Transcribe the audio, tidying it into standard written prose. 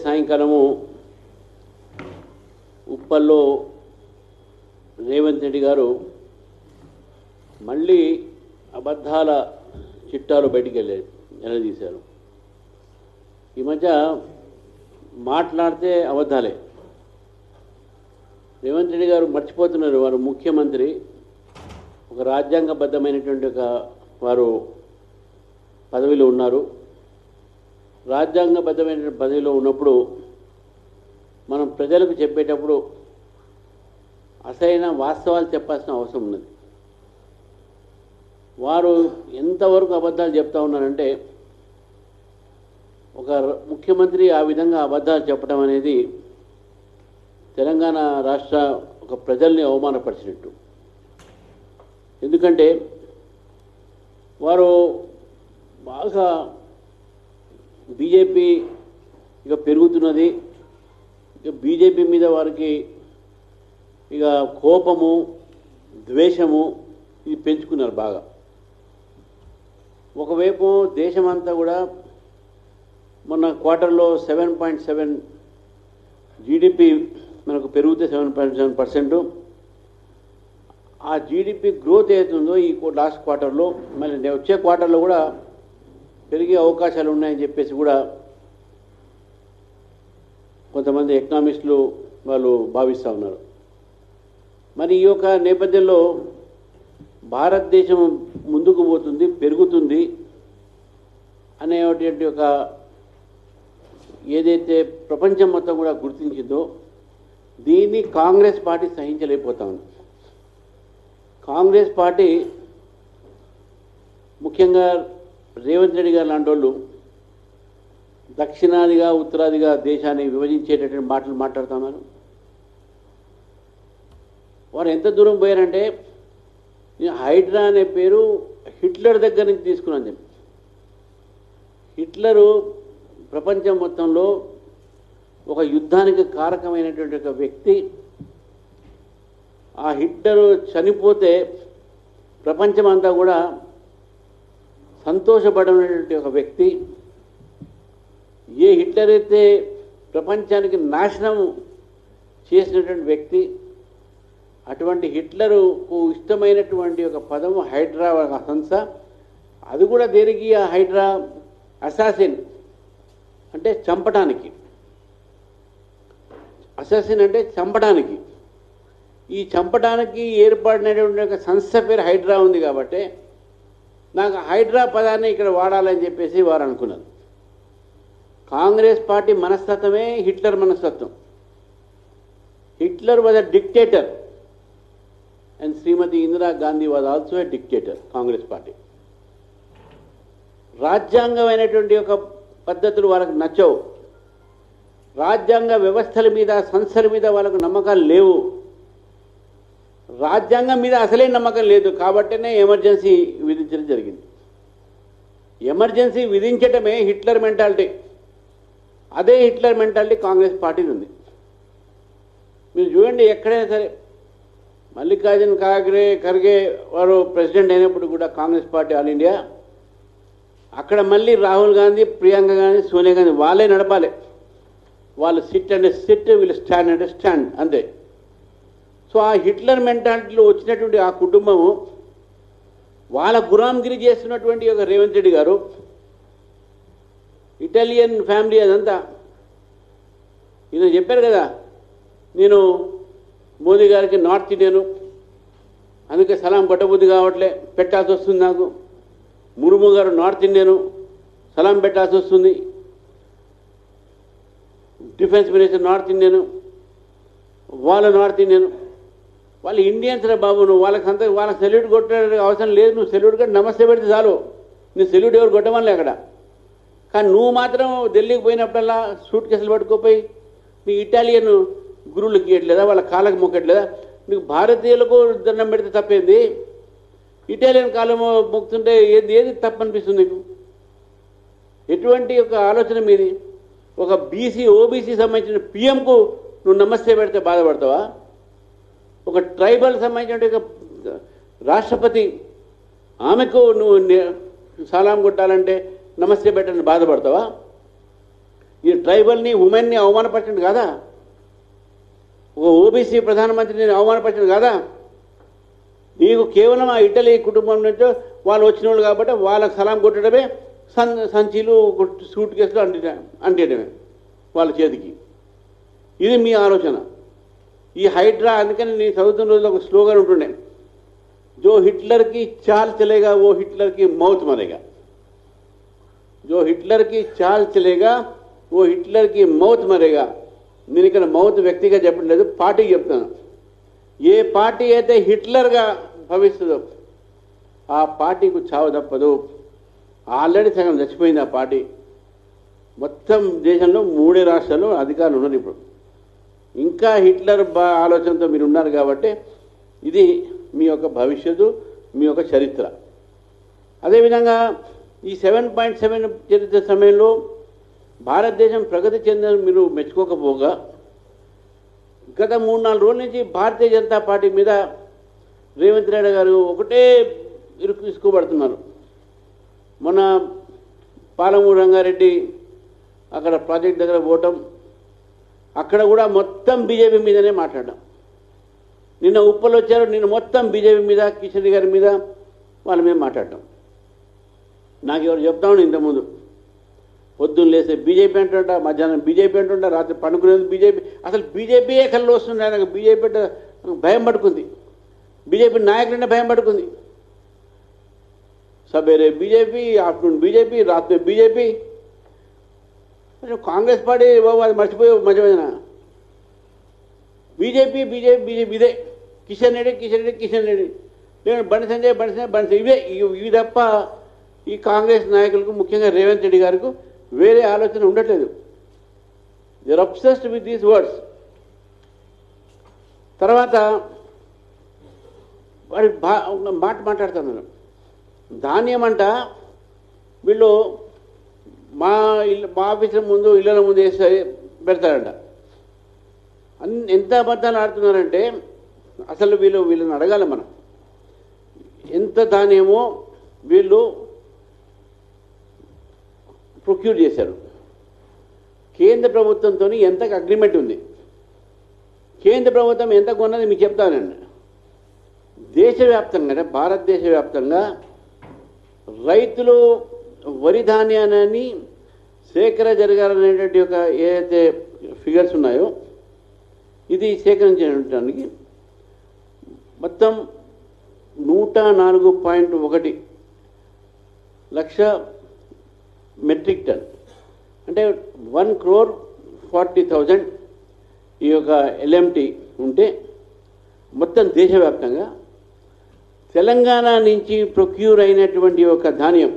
సాయంకాలము ఉప్పల్లో రేవంత్ రెడ్డి గారు మళ్ళీ అబద్ధాల చిట్టాలు బయటికి నిలదీశారు. ఈ మధ్య మాట్లాడితే అబద్ధాలే. రేవంత్ రెడ్డి గారు మర్చిపోతున్నారు, వారు ముఖ్యమంత్రి, ఒక రాజ్యాంగబద్ధమైనటువంటి వారు పదవిలో ఉన్నారు. రాజ్యాంగబద్ధమైన పదవిలో ఉన్నప్పుడు మనం ప్రజలకు చెప్పేటప్పుడు అసలైన వాస్తవాలు చెప్పాల్సిన అవసరం ఉన్నది. వారు ఎంతవరకు అబద్ధాలు చెప్తా ఉన్నారంటే, ఒక ముఖ్యమంత్రి ఆ విధంగా అబద్ధాలు చెప్పడం అనేది తెలంగాణ రాష్ట్ర ఒక ప్రజల్ని అవమానపరిచినట్టు. ఎందుకంటే వారు బాగా బీజేపీ ఇక పెరుగుతున్నది, ఇక బీజేపీ మీద వారికి ఇక కోపము, ద్వేషము ఇది పెంచుకున్నారు బాగా. ఒకవైపు దేశమంతా కూడా మొన్న క్వార్టర్లో 7.7 జీడిపి మనకు పెరిగితే 7.7%. ఆ జీడిపి గ్రోత్ అవుతుందో ఈ లాస్ట్ క్వార్టర్లో మళ్ళీ వచ్చే క్వార్టర్లో కూడా పెరిగే అవకాశాలు ఉన్నాయని చెప్పేసి కూడా కొంతమంది ఎకనామిస్టులు వాళ్ళు భావిస్తూ ఉన్నారు. మరి ఈ యొక్క నేపథ్యంలో భారతదేశం ముందుకు పోతుంది, పెరుగుతుంది అనేటువంటి ఒక ఏదైతే ప్రపంచం మొత్తం కూడా గుర్తించిందో దీన్ని కాంగ్రెస్ పార్టీ సహించలేకపోతా ఉంది. కాంగ్రెస్ పార్టీ ముఖ్యంగా రేవంత్ రెడ్డి గారు లాంటి వాళ్ళు దక్షిణాదిగా ఉత్తరాదిగా దేశాన్ని విభజించేటటువంటి మాటలు మాట్లాడుతున్నారు. వారు ఎంత దూరం పోయారంటే, హైడ్రా అనే పేరు హిట్లర్ దగ్గర నుంచి తీసుకున్నాను చెప్పి. హిట్లరు ప్రపంచం మొత్తంలో ఒక యుద్ధానికి కారకమైనటువంటి ఒక వ్యక్తి. ఆ హిట్లరు చనిపోతే ప్రపంచమంతా కూడా సంతోషపడినటువంటి ఒక వ్యక్తి. ఏ హిట్లర్ అయితే ప్రపంచానికి నాశనం చేసినటువంటి వ్యక్తి, అటువంటి హిట్లరుకు ఇష్టమైనటువంటి ఒక పదము హైడ్రా సంస్థ. అది కూడా దేనికి? ఆ హైడ్రా అసాసిన్ అంటే చంపడానికి. అసాసిన్ అంటే చంపడానికి. ఈ చంపడానికి ఏర్పడినటువంటి ఒక సంస్థ పేరు హైడ్రా ఉంది కాబట్టి నాకు హైడ్రా పదాన్ని ఇక్కడ వాడాలని చెప్పేసి వారు అనుకున్నారు. కాంగ్రెస్ పార్టీ మనస్తత్వమే హిట్లర్ మనస్తత్వం. Hitler was a dictator and Srimati Indira Gandhi was also a dictator, Congress party. రాజ్యాంగమైనటువంటి ఒక పద్ధతులు వాళ్ళకు నచ్చవు. రాజ్యాంగ వ్యవస్థల మీద, సంస్థల మీద వాళ్ళకు నమ్మకాలు లేవు. రాజ్యాంగం మీద అసలే నమ్మకం లేదు కాబట్టినే ఎమర్జెన్సీ విధించడం జరిగింది. ఎమర్జెన్సీ విధించటమే హిట్లర్ మెంటాలిటీ. అదే హిట్లర్ మెంటాలిటీ కాంగ్రెస్ పార్టీది ఉంది. మీరు చూడండి, ఎక్కడైనా సరే మల్లికార్జున ఖర్గే వారు ప్రెసిడెంట్ అయినప్పుడు కూడా కాంగ్రెస్ పార్టీ ఆల్ ఇండియా, అక్కడ మళ్ళీ రాహుల్ గాంధీ, ప్రియాంక గాంధీ, సోనియా గాంధీ వాళ్ళే నడపాలి. వాళ్ళు సిట్ అంటే సిట్, వీళ్ళు స్టాండ్ అంటే స్టాండ్, అంతే. సో ఆ హిట్లర్ మెంటాలిటీలో వచ్చినటువంటి ఆ కుటుంబము వాళ్ళ గులాంగిరి చేస్తున్నటువంటి ఒక రేవంత్ రెడ్డి గారు, ఇటాలియన్ ఫ్యామిలీ అదంతా. ఈయన చెప్పారు కదా, నేను మోదీ గారికి నార్త్ ఇండియను, అందుకే సలాం పట్టబుద్ధి కావట్లే, పెట్టాల్సి వస్తుంది నాకు. ముర్ము గారు నార్త్ ఇండియను, సలాం పెట్టాల్సి వస్తుంది. డిఫెన్స్ మినిస్టర్ నార్త్ ఇండియను, వాళ్ళు నార్త్ ఇండియను. వాళ్ళు ఇండియన్స్ రా బాబు, నువ్వు వాళ్ళకి సెల్యూట్ కొట్టే అవసరం లేదు. నువ్వు సెల్యూట్ కొట్టి నమస్తే పెడితే చాలు. నీ సెల్యూట్ ఎవరు కొట్టమని అక్కడ. కానీ నువ్వు మాత్రం ఢిల్లీకి పోయినప్పుడల్లా సూట్ కేసులు పట్టుకోపోయి నీ ఇటాలియన్ గురువులకి ఇవ్వట్లేదా, వాళ్ళ కాళ్ళకి మొక్కట్లేదా? నీకు భారతీయులకు దండం పెడితే తప్పేంది, ఇటాలియన్ కాలం మొక్కుతుంటే ఏది తప్పనిపిస్తుంది నీకు? ఎటువంటి ఒక ఆలోచన మీది? ఒక ఓబీసీ సంబంధించిన పిఎంకు నువ్వు నమస్తే పెడితే బాధపడతావా? ఒక ట్రైబల్ సంబంధించిన రాష్ట్రపతి ఆమెకు నువ్వు సలాం కొట్టాలంటే నమస్తే పెట్టని బాధపడతావా? ఈ ట్రైబల్ని ఉమెన్ని అవమానపరచండి కాదా? ఒక ఓబీసీ ప్రధానమంత్రిని అవమానపరచండి కాదా? నీకు కేవలం ఆ ఇటలీ కుటుంబం నుంచో వాళ్ళు వచ్చిన వాళ్ళు కాబట్టి వాళ్ళకు సలాం కొట్టడమే, సంచీలు సూట్ కేసులు అంటేయడమే వాళ్ళ చేతికి. ఇది మీ ఆలోచన. ఈ హైడ్రా, అందుకని నేను చదువుతున్న రోజుల్లో ఒక స్లోగన్ ఉంటుండే, జో హిట్లర్కి చాల్ చలేగా ఓ హిట్లర్కి మౌత్ మరేగా. జో హిట్లర్కి చాల్ చలేగా ఓ హిట్లర్కి మౌత్ మరేగా. నేను ఇక్కడ మౌత్ వ్యక్తిగా చెప్పట్లేదు, పార్టీకి చెప్తాను. ఏ పార్టీ అయితే హిట్లర్గా భవిస్తుందో ఆ పార్టీకి చావు తప్పదు. ఆల్రెడీ సగం చచ్చిపోయింది ఆ పార్టీ. మొత్తం దేశంలో 3 రాష్ట్రాల్లో అధికారులు ఉన్నారు ఇప్పుడు. ఇంకా హిట్లర్ ఆలోచనతో మీరు ఉన్నారు కాబట్టి ఇది మీ యొక్క భవిష్యత్తు, మీ యొక్క చరిత్ర. అదేవిధంగా ఈ 7.7 చరిత్ర సమయంలో భారతదేశం ప్రగతి చెందని మీరు మెచ్చుకోకపోగా గత 3-4 రోజుల నుంచి భారతీయ జనతా పార్టీ మీద రేవంత్ రెడ్డి గారు ఒకటే ఇరుక్కుబడుతున్నారు. మొన్న పాలమూరు రంగారెడ్డి అక్కడ ప్రాజెక్ట్ దగ్గర పోవటం, అక్కడ కూడా మొత్తం బీజేపీ మీదనే మాట్లాడడం. నిన్న ఉప్పలు వచ్చారు, నిన్న మొత్తం బీజేపీ మీద, కిషన్ రెడ్డి గారి మీద, వాళ్ళ మీద మాట్లాడటం. నాకు ఎవరు చెప్తా ఉండి ఇంతకుముందు, పొద్దున్న లేస్తే బీజేపీ అంటుంటా, మధ్యాహ్నం బీజేపీ అంటుంటా, రాత్రి పండుకునేది బీజేపీ. అసలు బీజేపీయే కళ్ళు వస్తుంది. ఆయనకు బీజేపీ అంటే భయం పడుకుంది, బీజేపీ నాయకులంటే భయం పడుకుంది. సవేరే బీజేపీ, ఆఫ్టర్నూన్ బీజేపీ, రాత్రి బీజేపీ. కాంగ్రెస్ పార్టీ బాబు అది మర్చిపోయే మధ్యమైన బీజేపీ బీజేపీ బీజేపీ ఇదే. కిషన్ రెడ్డి నేను బండి సంజయ్ ఇవి తప్ప ఈ కాంగ్రెస్ నాయకులకు, ముఖ్యంగా రేవంత్ రెడ్డి గారికి వేరే ఆలోచన ఉండట్లేదు. They are obsessed with these words. తర్వాత వాడి మాట మాట్లాడుతున్నారు, ధాన్యం అంట వీళ్ళు మా ఆఫీసుల ముందు, ఇళ్ళ ముందు వేసి పెడతారంట. ఎంత అబద్ధాలు ఆడుతున్నారంటే అసలు వీళ్ళని అడగాలి మనం. ఎంత ధాన్యమో వీళ్ళు ప్రొక్యూర్ చేశారు. కేంద్ర ప్రభుత్వంతో ఎంతకు అగ్రిమెంట్ ఉంది, కేంద్ర ప్రభుత్వం ఎంత కొన్నది మీకు చెప్తానండి. దేశవ్యాప్తంగా, భారతదేశ వ్యాప్తంగా రైతులు వరి ధాన్యాన్ని సేకరణ జరగాలనేటువంటి ఒక ఏదైతే ఫిగర్స్ ఉన్నాయో ఇది సేకరించడానికి మొత్తం 104.1 లక్ష మెట్రిక్ టన్, అంటే 1,40,000 ఈ యొక్క ఎల్ఎంటీ ఉంటే మొత్తం దేశవ్యాప్తంగా తెలంగాణ నుంచి ప్రొక్యూర్ అయినటువంటి ఒక ధాన్యం